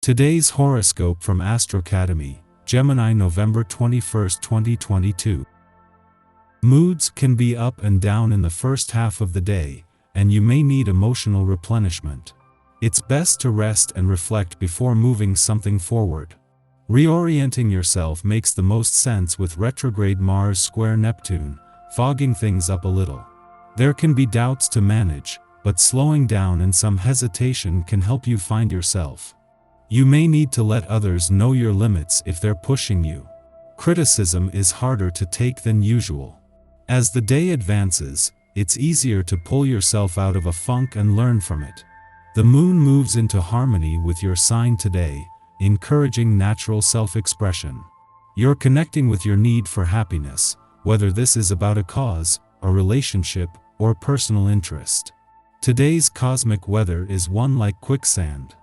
Today's horoscope from Astrocademy, Gemini, November 21, 2022. Moods can be up and down in the first half of the day, and you may need emotional replenishment. It's best to rest and reflect before moving something forward. Reorienting yourself makes the most sense with retrograde Mars square Neptune, fogging things up a little. There can be doubts to manage, but slowing down and some hesitation can help you find yourself. You may need to let others know your limits if they're pushing you. Criticism is harder to take than usual. As the day advances, it's easier to pull yourself out of a funk and learn from it. The moon moves into harmony with your sign today, encouraging natural self-expression. You're connecting with your need for happiness, whether this is about a cause, a relationship, or personal interest. Today's cosmic weather is one like quicksand.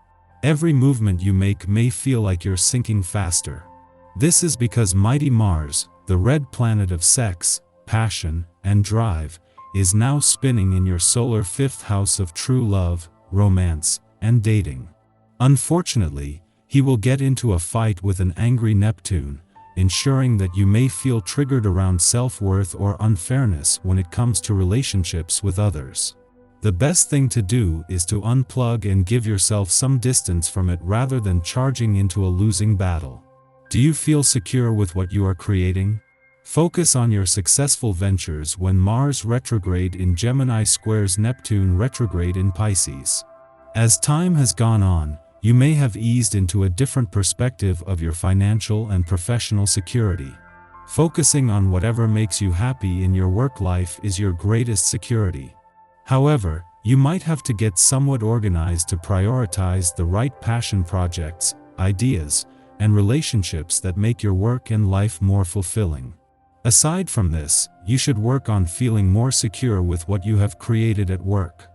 Every movement you make may feel like you're sinking faster. This is because mighty Mars, the red planet of sex, passion, and drive, is now spinning in your solar fifth house of true love, romance, and dating. Unfortunately, he will get into a fight with an angry Neptune, ensuring that you may feel triggered around self-worth or unfairness when it comes to relationships with others. The best thing to do is to unplug and give yourself some distance from it rather than charging into a losing battle. Do you feel secure with what you are creating? Focus on your successful ventures when Mars retrograde in Gemini squares Neptune retrograde in Pisces. As time has gone on, you may have eased into a different perspective of your financial and professional security. Focusing on whatever makes you happy in your work life is your greatest security. However, you might have to get somewhat organized to prioritize the right passion projects, ideas, and relationships that make your work and life more fulfilling. Aside from this, you should work on feeling more secure with what you have created at work.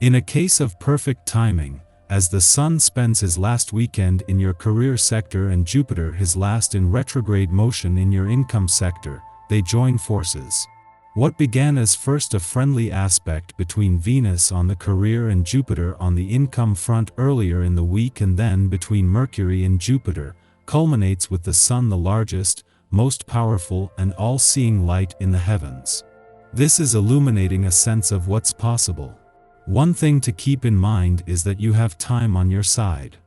In a case of perfect timing, as the Sun spends his last weekend in your career sector and Jupiter his last in retrograde motion in your income sector, they join forces. What began as first a friendly aspect between Venus on the career and Jupiter on the income front earlier in the week and then between Mercury and Jupiter, culminates with the Sun, the largest, most powerful and all-seeing light in the heavens. This is illuminating a sense of what's possible. One thing to keep in mind is that you have time on your side.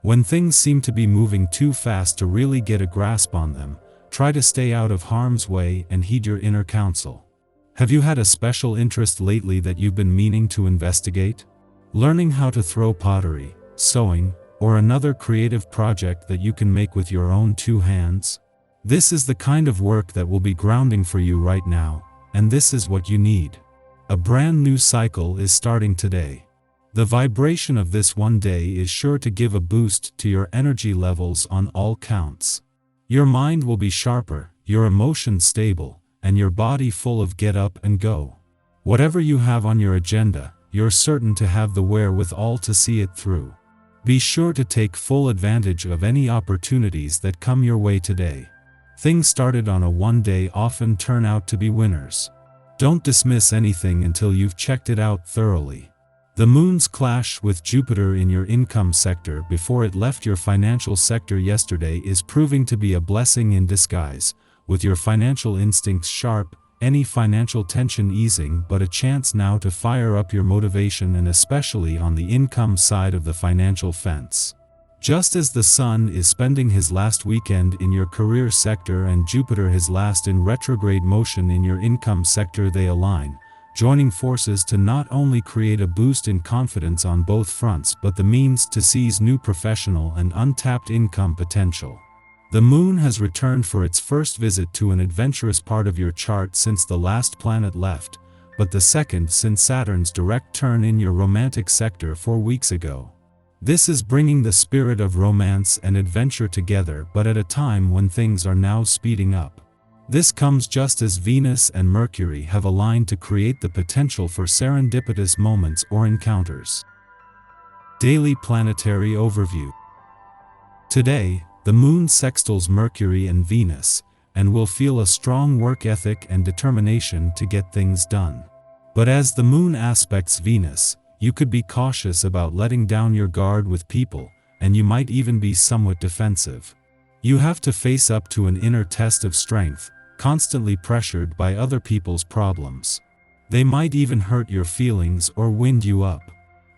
When things seem to be moving too fast to really get a grasp on them, try to stay out of harm's way and heed your inner counsel. Have you had a special interest lately that you've been meaning to investigate? Learning how to throw pottery, sewing, or another creative project that you can make with your own two hands? This is the kind of work that will be grounding for you right now, and this is what you need. A brand new cycle is starting today. The vibration of this one day is sure to give a boost to your energy levels on all counts. Your mind will be sharper, your emotions stable, and your body full of get up and go. Whatever you have on your agenda, you're certain to have the wherewithal to see it through. Be sure to take full advantage of any opportunities that come your way today. Things started on a one day often turn out to be winners. Don't dismiss anything until you've checked it out thoroughly. The moon's clash with Jupiter in your income sector before it left your financial sector yesterday is proving to be a blessing in disguise. With your financial instincts sharp, any financial tension easing, but a chance now to fire up your motivation, and especially on the income side of the financial fence. Just as the Sun is spending his last weekend in your career sector and Jupiter his last in retrograde motion in your income sector, they align, joining forces to not only create a boost in confidence on both fronts but the means to seize new professional and untapped income potential. The moon has returned for its first visit to an adventurous part of your chart since the last planet left, but the second since Saturn's direct turn in your romantic sector 4 weeks ago. This is bringing the spirit of romance and adventure together, but at a time when things are now speeding up. This comes just as Venus and Mercury have aligned to create the potential for serendipitous moments or encounters. Daily Planetary Overview. Today, the moon sextiles Mercury and Venus, and will feel a strong work ethic and determination to get things done. But as the moon aspects Venus, you could be cautious about letting down your guard with people, and you might even be somewhat defensive. You have to face up to an inner test of strength, constantly pressured by other people's problems. They might even hurt your feelings or wind you up.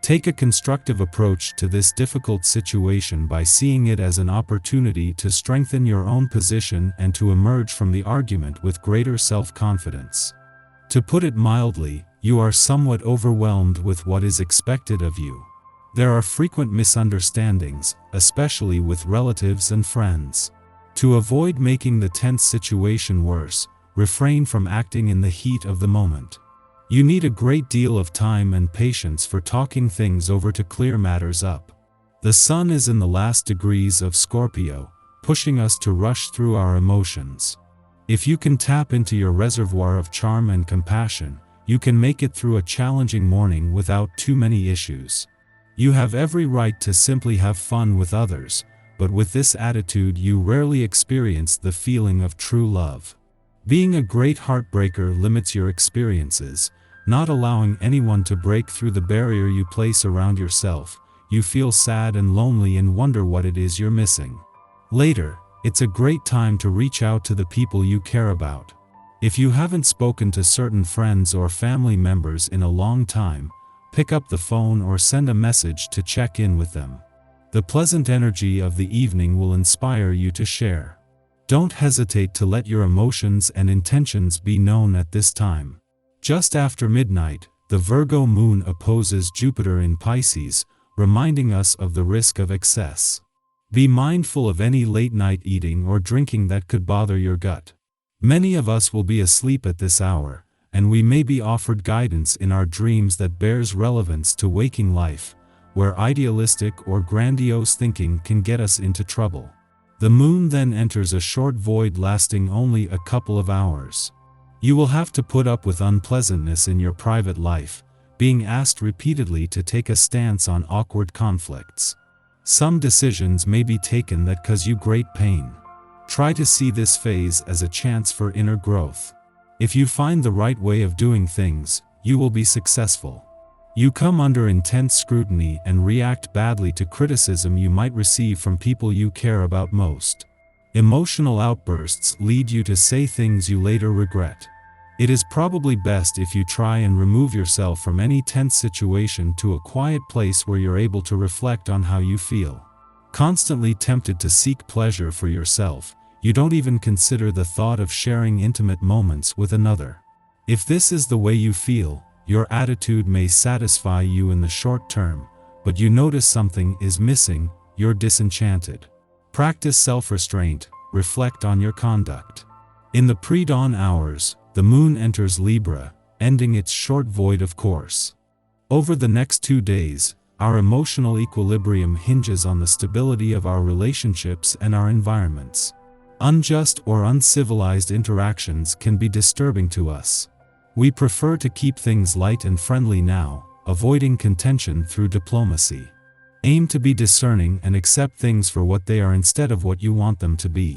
Take a constructive approach to this difficult situation by seeing it as an opportunity to strengthen your own position and to emerge from the argument with greater self-confidence. To put it mildly, you are somewhat overwhelmed with what is expected of you. There are frequent misunderstandings, especially with relatives and friends. To avoid making the tense situation worse, refrain from acting in the heat of the moment. You need a great deal of time and patience for talking things over to clear matters up. The sun is in the last degrees of Scorpio, pushing us to rush through our emotions. If you can tap into your reservoir of charm and compassion, you can make it through a challenging morning without too many issues. You have every right to simply have fun with others, but with this attitude you rarely experience the feeling of true love. Being a great heartbreaker limits your experiences, not allowing anyone to break through the barrier you place around yourself. You feel sad and lonely and wonder what it is you're missing. Later, it's a great time to reach out to the people you care about. If you haven't spoken to certain friends or family members in a long time, pick up the phone or send a message to check in with them. The pleasant energy of the evening will inspire you to share. Don't hesitate to let your emotions and intentions be known at this time. Just after midnight, the Virgo moon opposes Jupiter in Pisces, reminding us of the risk of excess. Be mindful of any late-night eating or drinking that could bother your gut. Many of us will be asleep at this hour, and we may be offered guidance in our dreams that bears relevance to waking life, where idealistic or grandiose thinking can get us into trouble. The moon then enters a short void lasting only a couple of hours. You will have to put up with unpleasantness in your private life, being asked repeatedly to take a stance on awkward conflicts. Some decisions may be taken that cause you great pain. Try to see this phase as a chance for inner growth. If you find the right way of doing things, you will be successful. You come under intense scrutiny and react badly to criticism you might receive from people you care about most. Emotional outbursts lead you to say things you later regret. It is probably best if you try and remove yourself from any tense situation to a quiet place where you're able to reflect on how you feel. Constantly tempted to seek pleasure for yourself, you don't even consider the thought of sharing intimate moments with another. If this is the way you feel, your attitude may satisfy you in the short term, but you notice something is missing, you're disenchanted. Practice self-restraint, reflect on your conduct. In the pre-dawn hours, the moon enters Libra, ending its short void of course. Over the next 2 days, our emotional equilibrium hinges on the stability of our relationships and our environments. Unjust or uncivilized interactions can be disturbing to us. We prefer to keep things light and friendly now, avoiding contention through diplomacy. Aim to be discerning and accept things for what they are instead of what you want them to be.